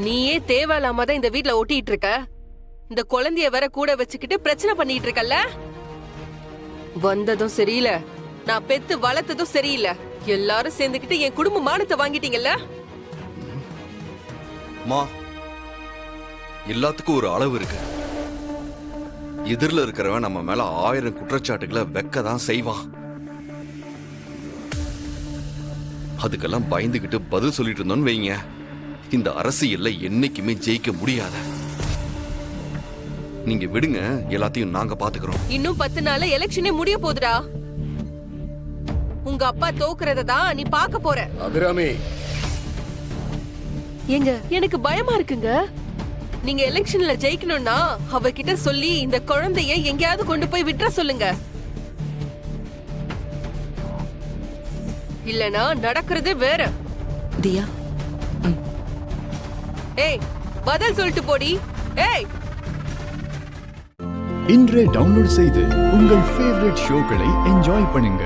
நீயே தேவையில்லாம தான் இந்த வீட்ல ஒட்டிட்டு இருக்க. இந்த குழந்தைய வேற கூட வச்சுக்கிட்டு பிரச்சனை பண்ணிட்டு இருக்கல்ல. வந்ததும் சரியில்லை, நான் பெத்து வளர்த்ததும் சரியில்லை. எல்லாரும் சேர்ந்துக்கிட்டு என் குடும்ப மானத்தை வாங்கிட்டீங்கல்ல. எல்லாத்துக்கும் ஒரு அளவு இருக்கு. எதிரில இருக்கிறவன் நம்ம மேல 1000 குற்றச்சாட்டுகளை வைக்கதான் செய்வான். அதுக்கெல்லாம் பயந்துகிட்டு பதில் சொல்லிட்டு இருந்தோம்னு வைங்க, இந்த அரசியல்ல என்னைக்குமே ஜெயிக்க முடியாத. நீங்க விடுங்க, எல்லாத்தையும் நாங்க பாத்துக்கிறோம். இன்னும் 10 நாள்ல எலெக்ஷனே முடிய போகுதுடா. உங்க அப்பா தோக்குறத தான் நீ பார்க்க போற. அபிராமி, ஏங்க எனக்கு பயமா இருக்குங்க. நீங்க எலெக்ஷன்ல ஜெயிக்கணும்னா அவகிட்ட சொல்லி இந்த குழந்தைய எங்கேயாவது கொண்டு போய் விட்டுற சொல்லுங்க. இல்லனா நடக்கிறது வேற. தியா, ஏய் பதில் சொல்லிட்டு போடி. ஏய், இன்றே டவுன்லோட் செய்து உங்கள் ஃபேவரட் ஷோக்களை என்ஜாய் பண்ணுங்க.